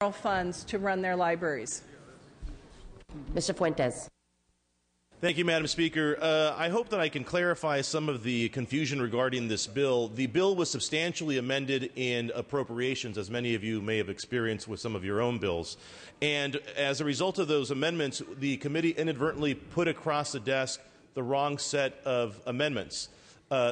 funds to run their libraries. Mr. Fuentes. Thank you, Madam Speaker. I hope that I can clarify some of the confusion regarding this bill. The bill was substantially amended in appropriations, as many of you may have experienced with some of your own bills. And as a result of those amendments, the committee inadvertently put across the desk the wrong set of amendments.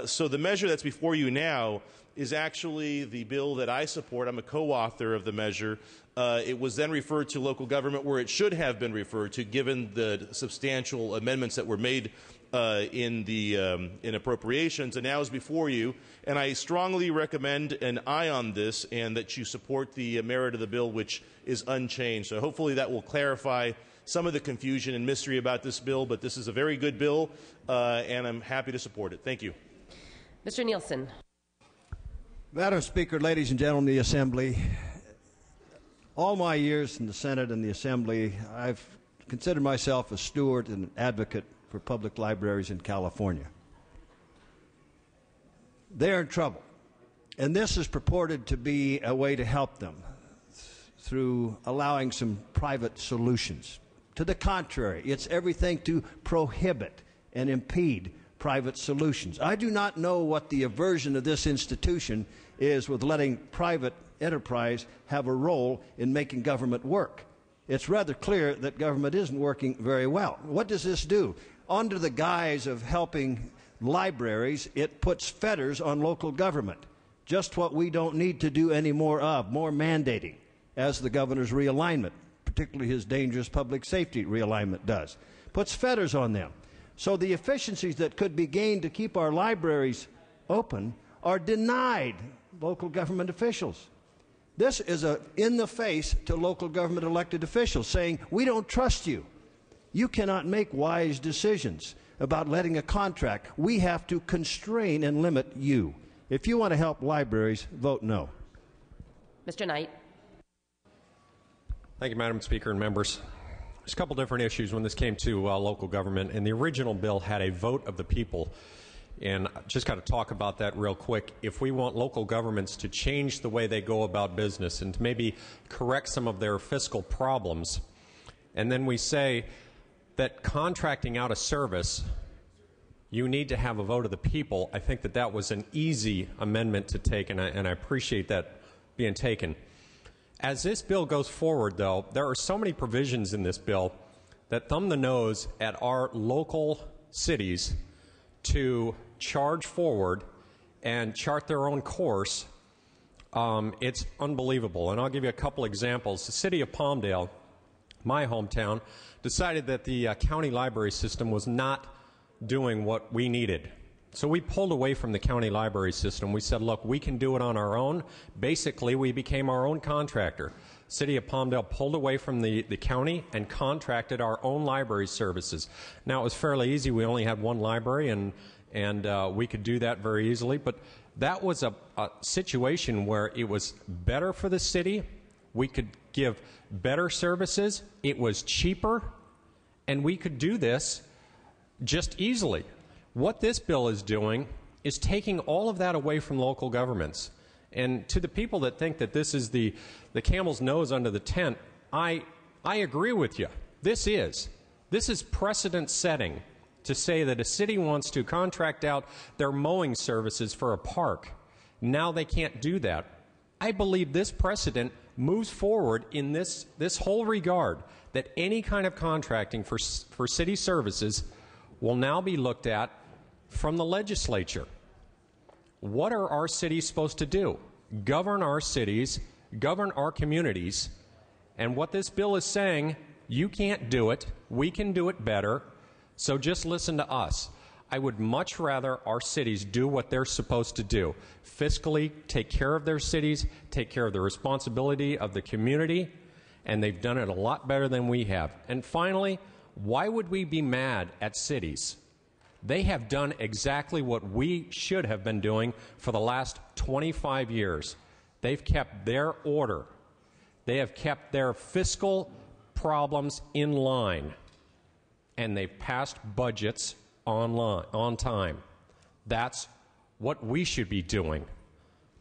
So the measure that's before you now is actually the bill that I support. I'm a co-author of the measure. It was then referred to local government where it should have been referred to, given the substantial amendments that were made in appropriations, and now is before you. And I strongly recommend an aye on this, and that you support the merit of the bill, which is unchanged. So hopefully that will clarify some of the confusion and mystery about this bill. But this is a very good bill, and I'm happy to support it. Thank you. Mr. Nielsen. Madam Speaker, ladies and gentlemen of the Assembly, all my years in the Senate and the Assembly, I've considered myself a steward and an advocate for public libraries in California. They're in trouble, and this is purported to be a way to help them through allowing some private solutions. To the contrary, it's everything to prohibit and impede private solutions. I do not know what the aversion of this institution is with letting private enterprise have a role in making government work. It's rather clear that government isn't working very well. What does this do? Under the guise of helping libraries, it puts fetters on local government. Just what we don't need to do any more of, more mandating, as the governor's realignment, particularly his dangerous public safety realignment does. Puts fetters on them. So the efficiencies that could be gained to keep our libraries open are denied local government officials. This is in the face to local government elected officials, saying, we don't trust you. You cannot make wise decisions about letting a contract. We have to constrain and limit you. If you want to help libraries, vote no. Mr. Knight. Thank you, Madam Speaker and members. There's a couple different issues when this came to local government, and the original bill had a vote of the people. And just got to talk about that real quick. If we want local governments to change the way they go about business and to maybe correct some of their fiscal problems, and then we say that contracting out a service, you need to have a vote of the people, I think that that was an easy amendment to take, and I appreciate that being taken. As this bill goes forward, though, there are so many provisions in this bill that thumb the nose at our local cities to charge forward and chart their own course. It's unbelievable. And I'll give you a couple examples. The city of Palmdale, my hometown, decided that the county library system was not doing what we needed. So we pulled away from the county library system. We said, look, we can do it on our own. Basically, we became our own contractor. City of Palmdale pulled away from the county and contracted our own library services. Now, it was fairly easy. We only had one library, and we could do that very easily. But that was a situation where it was better for the city. We could give better services. It was cheaper, and we could do this just easily. What this bill is doing is taking all of that away from local governments. And to the people that think that this is the camel's nose under the tent, I agree with you. This is precedent setting to say that a city wants to contract out their mowing services for a park. Now they can't do that. I believe this precedent moves forward in this whole regard, that any kind of contracting for city services will now be looked at from the legislature. What are our cities supposed to do? Govern our cities, govern our communities, and what this bill is saying, you can't do it, we can do it better, so just listen to us. I would much rather our cities do what they're supposed to do. Fiscally, take care of their cities, take care of the responsibility of the community, and they've done it a lot better than we have. And finally, why would we be mad at cities? They have done exactly what we should have been doing for the last 25 years. They've kept their order. They have kept their fiscal problems in line. And they've passed budgets on time. That's what we should be doing.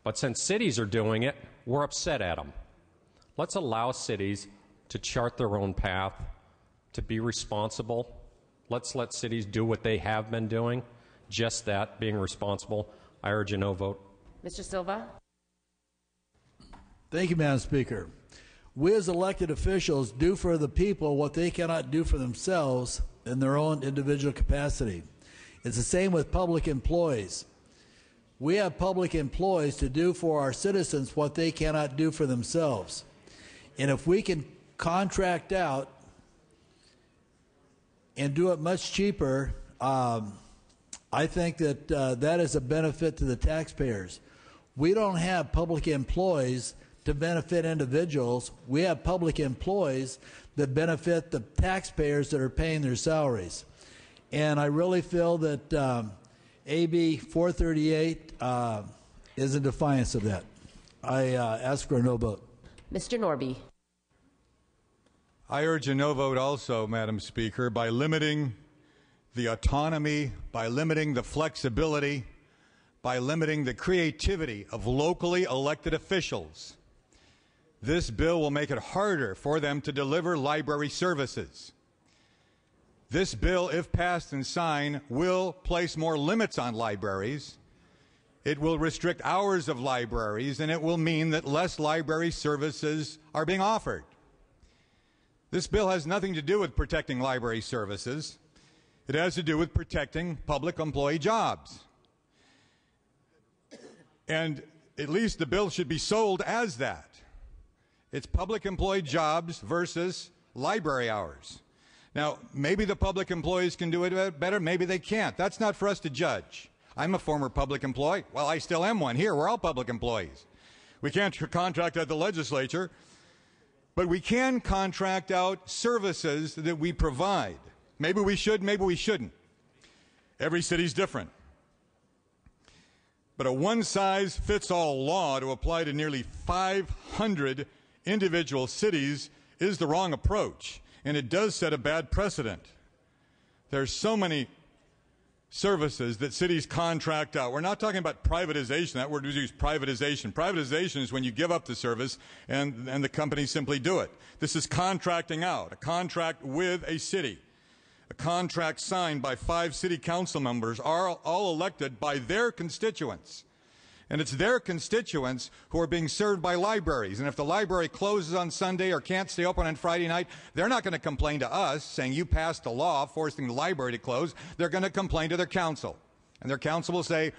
But since cities are doing it, we're upset at them. Let's allow cities to chart their own path, to be responsible. Let's let cities do what they have been doing, just that, being responsible. I urge a no vote. Mr. Silva? Thank you, Madam Speaker. We as elected officials do for the people what they cannot do for themselves in their own individual capacity. It's the same with public employees. We have public employees to do for our citizens what they cannot do for themselves. And if we can contract out and do it much cheaper, I think that that is a benefit to the taxpayers. We don't have public employees to benefit individuals. We have public employees that benefit the taxpayers that are paying their salaries. And I really feel that AB 438 is in defiance of that. I ask for a no vote. Mr. Norby? I urge a no vote also, Madam Speaker, by limiting the autonomy, by limiting the flexibility, by limiting the creativity of locally elected officials. This bill will make it harder for them to deliver library services. This bill, if passed and signed, will place more limits on libraries. It will restrict hours of libraries, and it will mean that less library services are being offered. This bill has nothing to do with protecting library services. It has to do with protecting public employee jobs. And at least the bill should be sold as that. It's public employee jobs versus library hours. Now, maybe the public employees can do it better, maybe they can't. That's not for us to judge. I'm a former public employee. Well, I still am one. Here, we're all public employees. We can't contract out the legislature, but we can contract out services that we provide. Maybe we should, maybe we shouldn't. Every city's different. But a one-size-fits-all law to apply to nearly 500 individual cities is the wrong approach, and it does set a bad precedent. There's so many services that cities contract out. We're not talking about privatization. That word we use, privatization. Privatization is when you give up the service and the companies simply do it. This is contracting out, a contract with a city. A contract signed by 5 city council members, are all elected by their constituents. And it's their constituents who are being served by libraries. And if the library closes on Sunday or can't stay open on Friday night, they're not going to complain to us saying you passed a law forcing the library to close. They're going to complain to their council. And their council will say,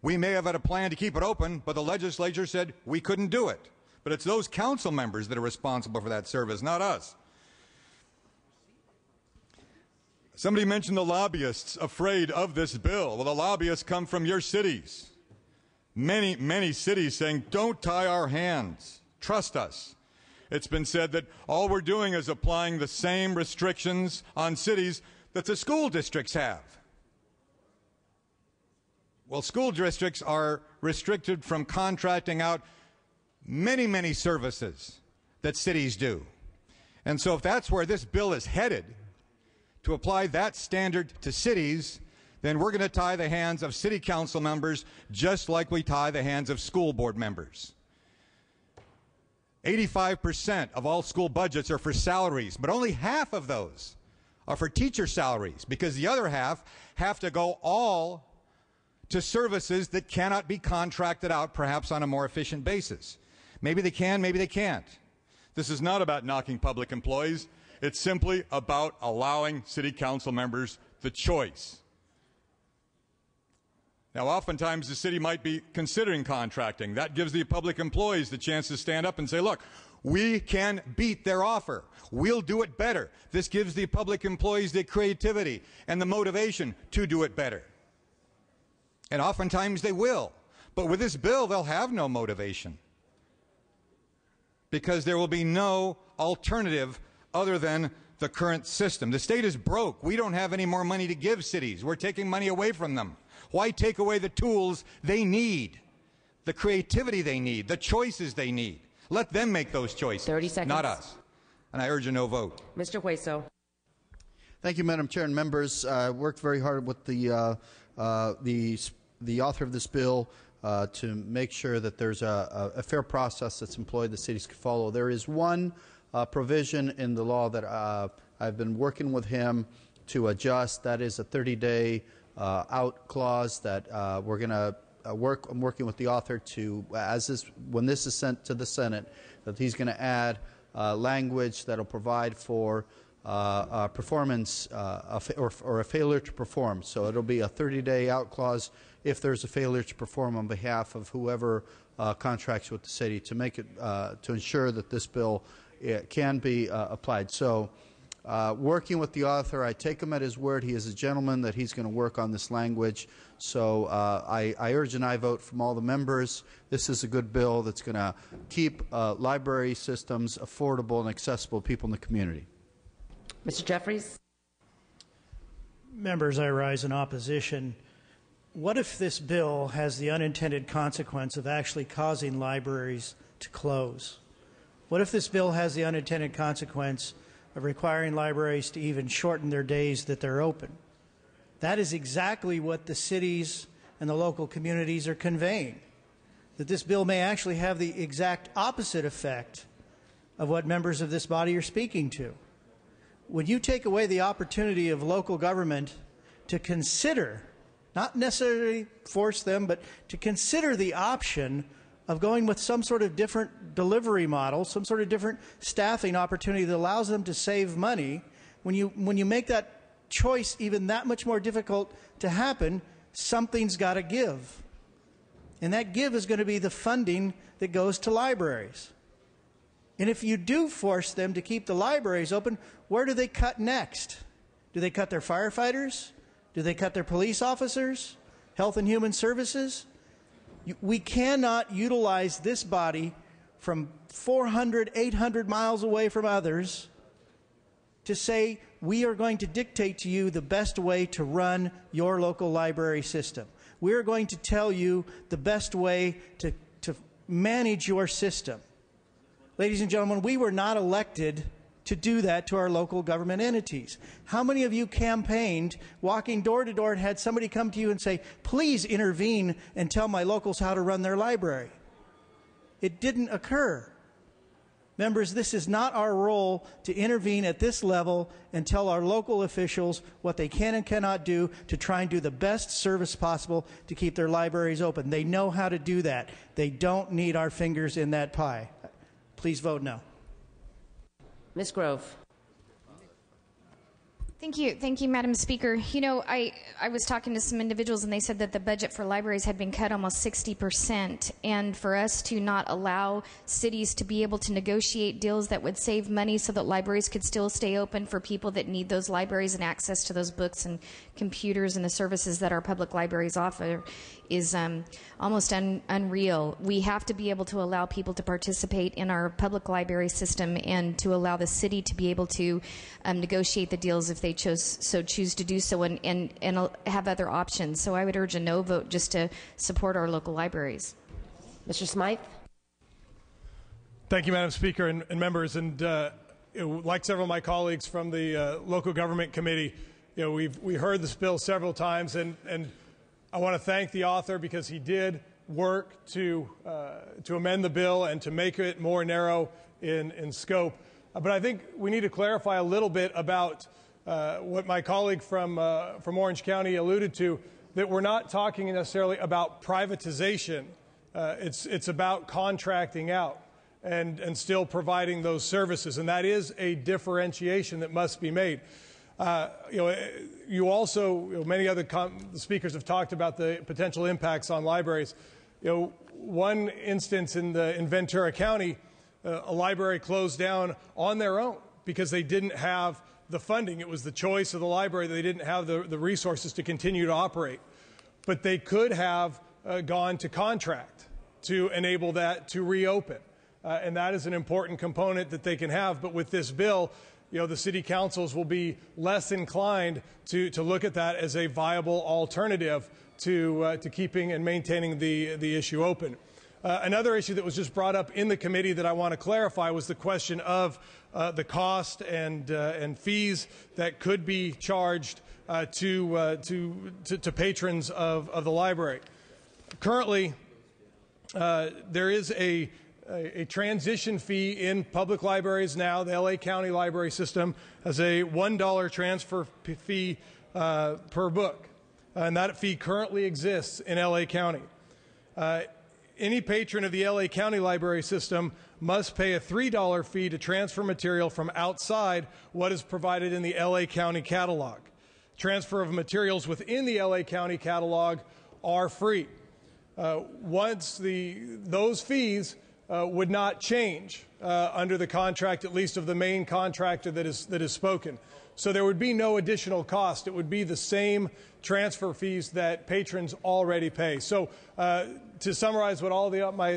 we may have had a plan to keep it open, but the legislature said we couldn't do it. But it's those council members that are responsible for that service, not us. Somebody mentioned the lobbyists afraid of this bill. Well, the lobbyists come from your cities. Many, many cities saying, don't tie our hands. Trust us. It's been said that all we're doing is applying the same restrictions on cities that the school districts have. Well, school districts are restricted from contracting out many, many services that cities do. And so if that's where this bill is headed, to apply that standard to cities, then we're going to tie the hands of city council members just like we tie the hands of school board members. 85% of all school budgets are for salaries, but only half of those are for teacher salaries, because the other half have to go all to services that cannot be contracted out, perhaps on a more efficient basis. Maybe they can, maybe they can't. This is not about knocking public employees. It's simply about allowing city council members the choice. Now, oftentimes the city might be considering contracting. That gives the public employees the chance to stand up and say, look, we can beat their offer. We'll do it better. This gives the public employees the creativity and the motivation to do it better. And oftentimes they will. But with this bill, they'll have no motivation, because there will be no alternative other than the current system. The state is broke. We don't have any more money to give cities. We're taking money away from them. Why take away the tools they need, the creativity they need, the choices they need? Let them make those choices, 30 seconds. not us. And I urge a no vote. Mr. Hueso. Thank you, Madam Chair and members. Worked very hard with the author of this bill, to make sure that there's a fair process that's employed the cities can follow. There is one provision in the law that I've been working with him to adjust. That is a 30-day out clause that we're going to I'm working with the author to, when this is sent to the Senate, that he's going to add language that will provide for performance or a failure to perform. So it'll be a 30-day out clause if there's a failure to perform on behalf of whoever contracts with the city to make it to ensure that this bill can be applied. So. Working with the author, I take him at his word. He is a gentleman that he's going to work on this language. So I urge an aye vote from all the members. This is a good bill that's going to keep library systems affordable and accessible to people in the community. Mr. Jeffries? Members, I rise in opposition. What if this bill has the unintended consequence of actually causing libraries to close? What if this bill has the unintended consequence of requiring libraries to even shorten their days that they're open? That is exactly what the cities and the local communities are conveying, that this bill may actually have the exact opposite effect of what members of this body are speaking to. When you take away the opportunity of local government to consider, not necessarily force them, but to consider the option of going with some sort of different delivery model, some sort of different staffing opportunity that allows them to save money, when you make that choice even that much more difficult to happen, something's got to give. And that give is going to be the funding that goes to libraries. And if you do force them to keep the libraries open, where do they cut next? Do they cut their firefighters? Do they cut their police officers? Health and Human Services? We cannot utilize this body from 400, 800 miles away from others to say we are going to dictate to you the best way to run your local library system. We are going to tell you the best way to manage your system. Ladies and gentlemen, we were not elected to do that to our local government entities. How many of you campaigned, walking door to door, and had somebody come to you and say, please intervene and tell my locals how to run their library? It didn't occur. Members, this is not our role to intervene at this level and tell our local officials what they can and cannot do to try and do the best service possible to keep their libraries open. They know how to do that. They don't need our fingers in that pie. Please vote no. Ms. Grove. Thank you, Madam Speaker. You know, I was talking to some individuals and they said that the budget for libraries had been cut almost 60%, and for us to not allow cities to be able to negotiate deals that would save money so that libraries could still stay open for people that need those libraries and access to those books and computers and the services that our public libraries offer is almost unreal. We have to be able to allow people to participate in our public library system and to allow the city to be able to negotiate the deals if they choose to do so and have other options. So I would urge a no vote just to support our local libraries. Mr. Smythe. Thank you, Madam Speaker and members. And like several of my colleagues from the local government committee, we heard this bill several times, and I want to thank the author because he did work to amend the bill and to make it more narrow in scope. But I think we need to clarify a little bit about what my colleague from Orange County alluded to, that we're not talking necessarily about privatization. It's about contracting out and still providing those services, and that is a differentiation that must be made. You also, many other speakers have talked about the potential impacts on libraries. One instance in Ventura County, a library closed down on their own because they didn't have the funding. It was the choice of the library. They didn't have the resources to continue to operate. But they could have gone to contract to enable that to reopen. And that is an important component that they can have. But with this bill, the city councils will be less inclined to look at that as a viable alternative to keeping and maintaining the issue open. Another issue that was just brought up in the committee that I want to clarify was the question of the cost and fees that could be charged to patrons of the library. Currently, there is a transition fee in public libraries now. The LA County library system has a $1 transfer fee per book, and that fee currently exists in LA County. Any patron of the LA County library system must pay a $3 fee to transfer material from outside what is provided in the LA County catalog. Transfer of materials within the LA County catalog are free. Those fees would not change under the contract, at least of the main contractor that is spoken. So there would be no additional cost. It would be the same transfer fees that patrons already pay. So to summarize what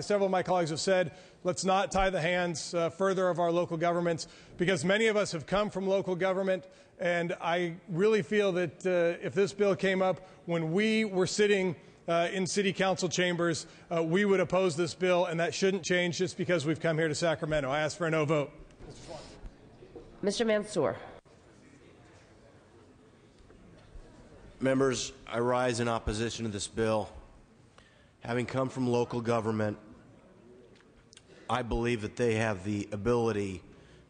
several of my colleagues have said, let's not tie the hands further of our local governments, because many of us have come from local government, and I really feel that if this bill came up when we were sitting in city council chambers, we would oppose this bill, and that shouldn't change just because we've come here to Sacramento. I ask for a no vote. Mr. Mansour. Members, I rise in opposition to this bill. Having come from local government, I believe that they have the ability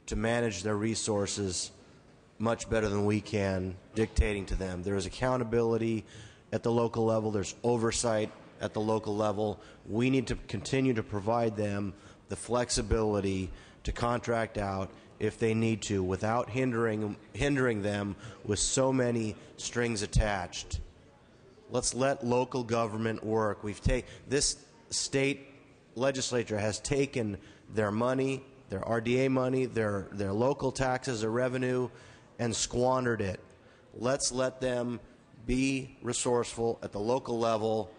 to manage their resources much better than we can, dictating to them. There is accountability at the local level. There's oversight at the local level. We need to continue to provide them the flexibility to contract out if they need to, without hindering them with so many strings attached. Let's let local government work. This state legislature has taken their money, their RDA money, their local taxes or revenue, and squandered it. Let's let them be resourceful at the local level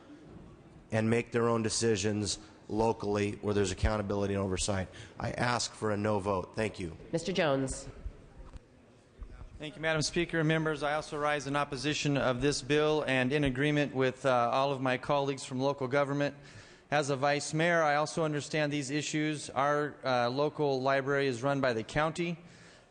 and make their own decisions locally where there's accountability and oversight. I ask for a no vote. Thank you. Mr. Jones. Thank you, Madam Speaker and members. I also rise in opposition of this bill and in agreement with all of my colleagues from local government. As a vice mayor, I also understand these issues. Our local library is run by the county,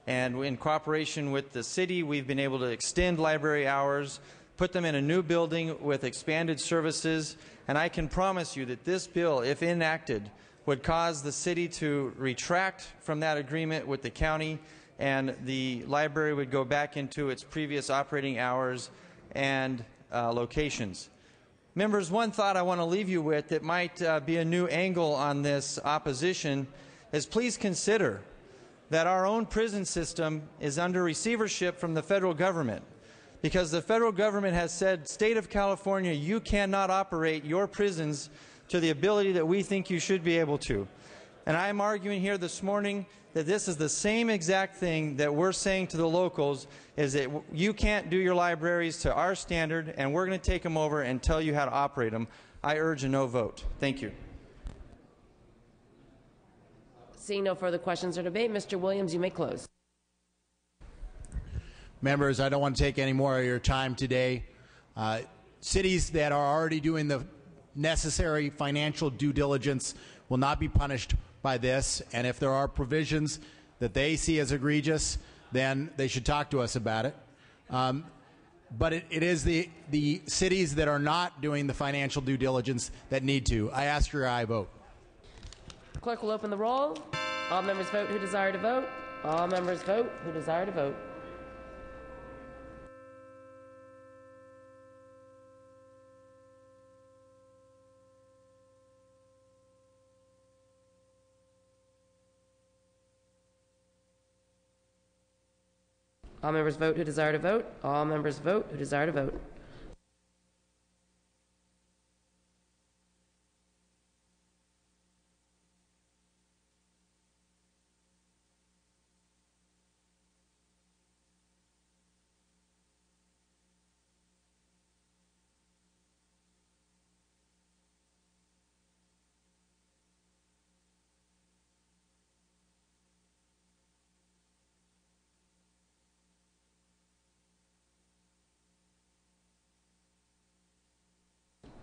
and in cooperation with the city, we've been able to extend library hours, put them in a new building with expanded services, and I can promise you that this bill, if enacted, would cause the city to retract from that agreement with the county, and the library would go back into its previous operating hours and locations. Members, one thought I want to leave you with that might be a new angle on this opposition is please consider that our own prison system is under receivership from the federal government, because the federal government has said, State of California, you cannot operate your prisons to the ability that we think you should be able to. And I'm arguing here this morning that this is the same exact thing that we're saying to the locals, is that you can't do your libraries to our standard, and we're going to take them over and tell you how to operate them. I urge a no vote. Thank you. Seeing no further questions or debate, Mr. Williams, you may close. Members, I don't want to take any more of your time today. Cities that are already doing the necessary financial due diligence will not be punished by this, and if there are provisions that they see as egregious, then they should talk to us about it. But it is the cities that are not doing the financial due diligence that need to. I ask for your aye vote. Clerk will open the roll. All members vote who desire to vote. All members vote who desire to vote. All members vote who desire to vote. All members vote who desire to vote.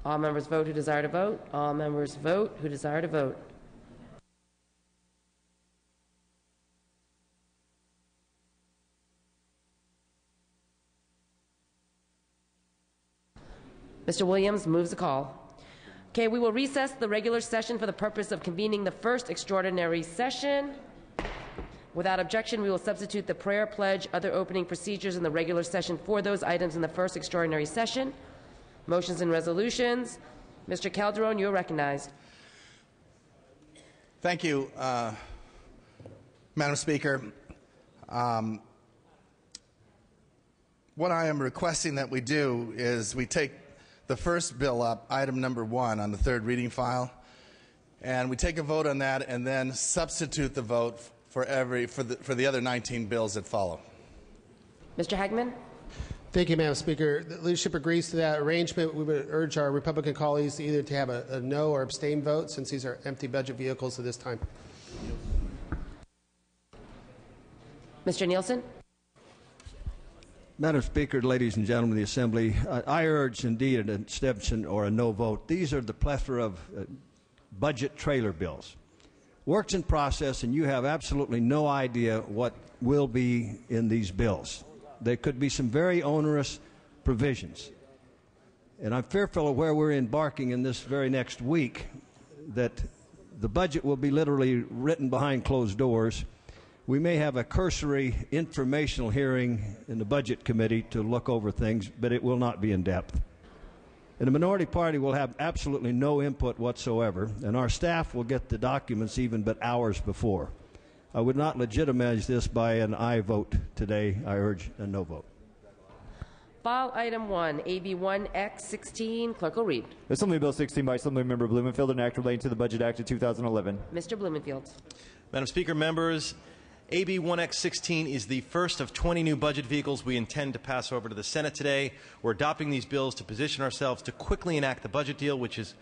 All members vote who desire to vote. All members vote who desire to vote. Mr. Williams moves the call. Okay, we will recess the regular session for the purpose of convening the first extraordinary session. Without objection, we will substitute the prayer, pledge, other opening procedures in the regular session for those items in the first extraordinary session. Motions and resolutions. Mr. Calderon, you are recognized. Thank you, Madam Speaker. What I am requesting that we do is we take the first bill up, item number 1 on the third reading file, and we take a vote on that and then substitute the vote for the other 19 bills that follow. Mr. Hagman? Thank you, Madam Speaker. The leadership agrees to that arrangement. We would urge our Republican colleagues either to have a no or abstain vote, since these are empty budget vehicles at this time. Mr. Nielsen? Madam Speaker, ladies and gentlemen of the Assembly, I urge indeed an abstention or a no vote. These are the plethora of budget trailer bills. Works in process, and you have absolutely no idea what will be in these bills. There could be some very onerous provisions. And I'm fearful of where we're embarking in this very next week, that the budget will be literally written behind closed doors. We may have a cursory informational hearing in the Budget Committee to look over things, but it will not be in depth. And the minority party will have absolutely no input whatsoever, and our staff will get the documents even but hours before. I would not legitimize this by an aye vote today. I urge a no vote. File item 1, AB 1X16. Clerk will read. Assembly Bill 16 by Assemblymember Blumenfield, an act relating to the Budget Act of 2011. Mr. Blumenfield. Madam Speaker, members, AB 1X16 is the first of 20 new budget vehicles we intend to pass over to the Senate today. We're adopting these bills to position ourselves to quickly enact the budget deal, which is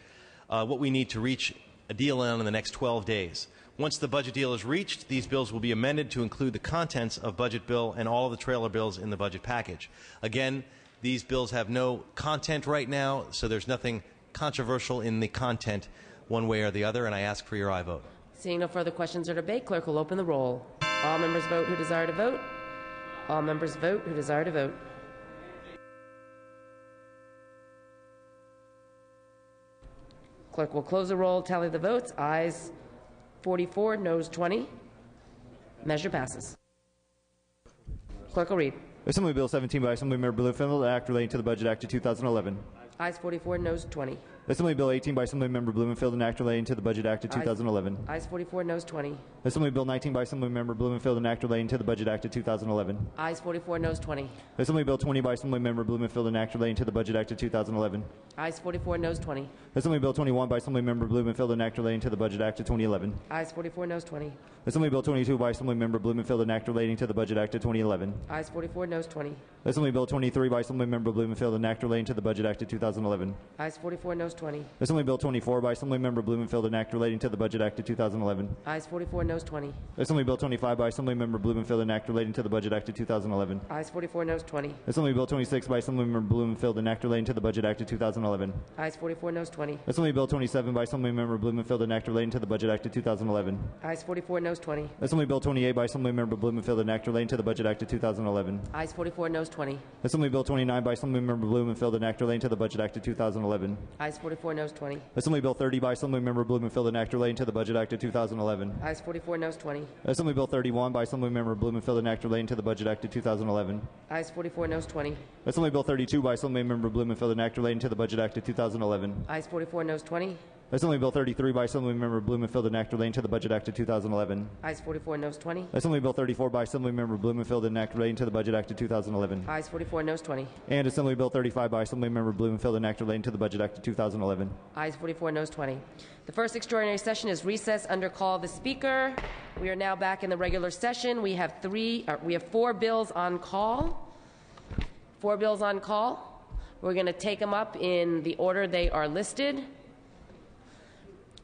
what we need to reach a deal on in the next 12 days. Once the budget deal is reached, these bills will be amended to include the contents of Budget Bill and all of the trailer bills in the budget package. Again, these bills have no content right now, so there's nothing controversial in the content one way or the other, and I ask for your aye vote. Seeing no further questions or debate, clerk will open the roll. All members vote who desire to vote. All members vote who desire to vote. Clerk will close the roll, tally the votes. Ayes 44, noes 20. Measure passes. Clerk will read. Assembly Bill 17 by Assemblymember Blumenfield, an act relating to the Budget Act of 2011. Ayes 44, noes 20. Assembly Bill 18 by Assemblymember Blumenfield, an act relating to the Budget Act of 2011. Ayes 44, noes 20. Assembly Bill 19 by Assemblymember Blumenfield, an act relating to the Budget Act of 2011. Ayes 44, noes 20. Assembly Bill 20 by Assemblymember Blumenfield, an act relating to the Budget Act of 2011. Ayes 44, noes 20. Assembly Bill 21 by Assemblymember Blumenfield, an act relating to the Budget Act of 2011. Ayes 44, noes 20. Assembly Bill 22 by Assemblymember Blumenfield, an act relating to the Budget Act of 2011. Ayes 44, noes 20. Assembly Bill 23 by Assemblymember Blumenfield, an act relating to the Budget Act of 2011. Ayes 44, noes 20. Assembly Bill 24 by Assemblymember Blumenfield, an act relating to the Budget Act of 2011. Ayes 44, noes 20. Assembly Bill 25 by Assemblymember Blumenfield, an act relating to the Budget Act of 2011. Ayes 44, noes 20. Assembly Bill 26 by Assemblymember Blumenfield, an act relating to the Budget Act of 2011. Ayes 44, noes 20. Assembly Bill 27 by Assemblymember Blumenfield, an act relating to the Budget Act of 2011. Ayes 44, noes 20. Assembly Bill 28 by Assemblymember Blumenfield, an act relating to the Budget Act of 2011. Ayes 44, noes 20. Assembly Bill 29 by Assemblymember Blumenfield, an act relating to the Budget Act of 2011. Ayes 44, noes 20. Assembly Bill 30 by Assemblymember Blumenfield, an act relating to the Budget Act of 2011. Ayes 44, noes 20. Assembly Bill 31 by Assemblymember Blumenfield, an act relating to the Budget Act of 2011. Ayes 44, noes 20. Assembly Bill 32 by Assemblymember Blumenfield, an act relating to the Budget Act of 2011. Ayes 44, noes 20. Assembly Bill 33 by Assemblymember Blumenfield, an act relating to the Budget Act of 2011. Ayes 44, noes 20. Assembly Bill 34 by Assemblymember Blumenfield, an act relating to the Budget Act of 2011. Ayes 44, noes 20. And Assembly Bill 35 by Assemblymember Blumenfield, an act relating to the Budget Act of 2011. Ayes 44, noes 20. The first extraordinary session is recessed under call of the Speaker. We are now back in the regular session. We have 4 bills on call. 4 bills on call. We're going to take them up in the order they are listed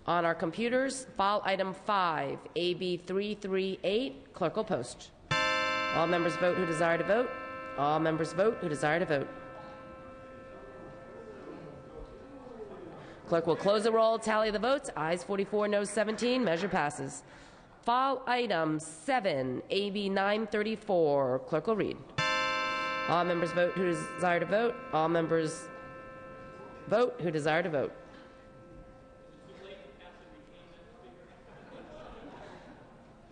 on our computers. File item 5, AB 338. Clerk will post. All members vote who desire to vote. All members vote who desire to vote. Clerk will close the roll, tally the votes. Ayes 44, noes 17. Measure passes. File item 7, AB 934. Clerk will read. All members vote who desire to vote. All members vote who desire to vote.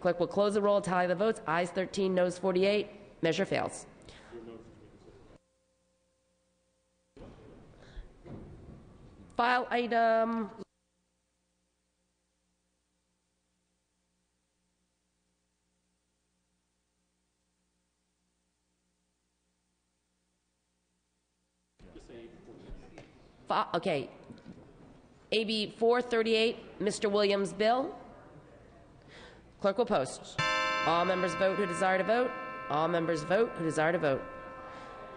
Clerk will close the roll, tally the votes. Ayes 13, noes 48. Measure fails. File item. Okay. AB 438, Mr. Williams' bill. Clerk will post. All members vote who desire to vote. All members vote who desire to vote.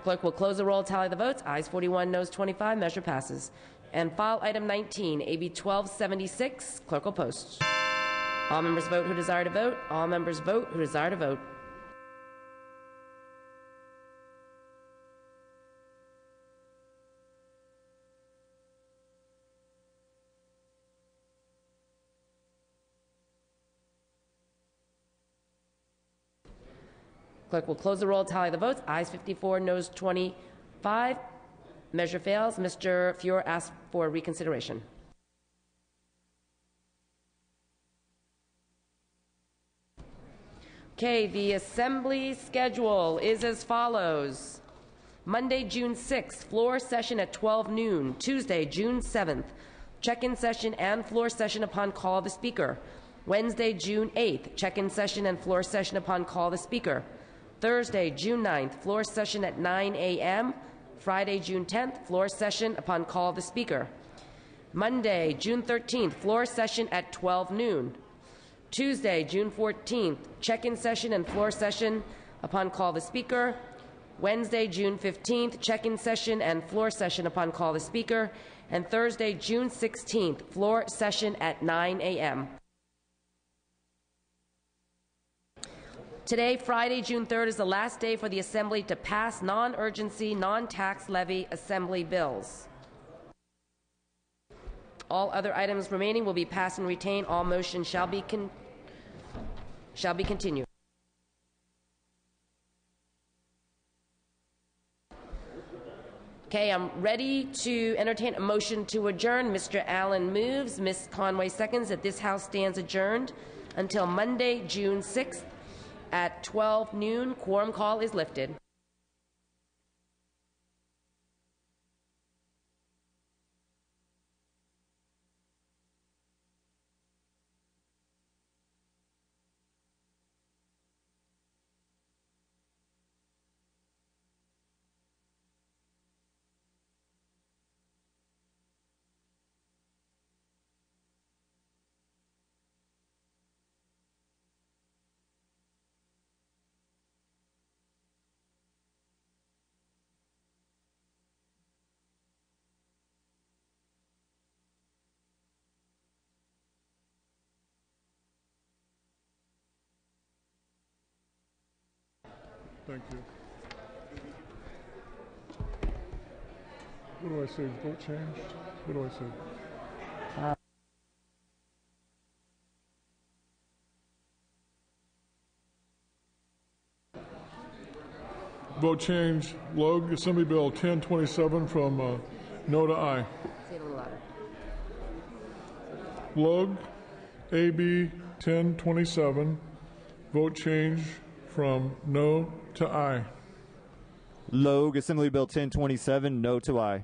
Clerk will close the roll, tally the votes. Ayes 41, noes 25. Measure passes. And file item 19, AB 1276. Clerk will post. All members vote who desire to vote. All members vote who desire to vote. Clerk will close the roll, tally the votes. Ayes 54, noes 25. Measure fails. Mr. Fior asks for reconsideration. Okay, the assembly schedule is as follows. Monday, June 6th, floor session at 12 noon. Tuesday, June 7th, check-in session and floor session upon call of the speaker. Wednesday, June 8th, check-in session and floor session upon call of the speaker. Thursday, June 9th, floor session at 9 a.m. Friday, June 10th, floor session upon call of the speaker. Monday, June 13th, floor session at 12 noon. Tuesday, June 14th, check-in session and floor session upon call of the speaker. Wednesday, June 15th, check-in session and floor session upon call of the speaker. And Thursday, June 16th, floor session at 9 a.m. Today, Friday, June 3rd, is the last day for the Assembly to pass non-urgency, non-tax levy Assembly bills. All other items remaining will be passed and retained. All motions shall be continued. Okay, I'm ready to entertain a motion to adjourn. Mr. Allen moves. Ms. Conway seconds that this House stands adjourned until Monday, June 6th. At 12 noon, quorum call is lifted. Thank you. What do I say? Vote change? What do I say? Vote change. Logue, Assembly Bill 1027 from no to aye. Say it a little louder. Logue, AB 1027. Vote change from no to aye. Logue, Assembly Bill 1027, no to aye.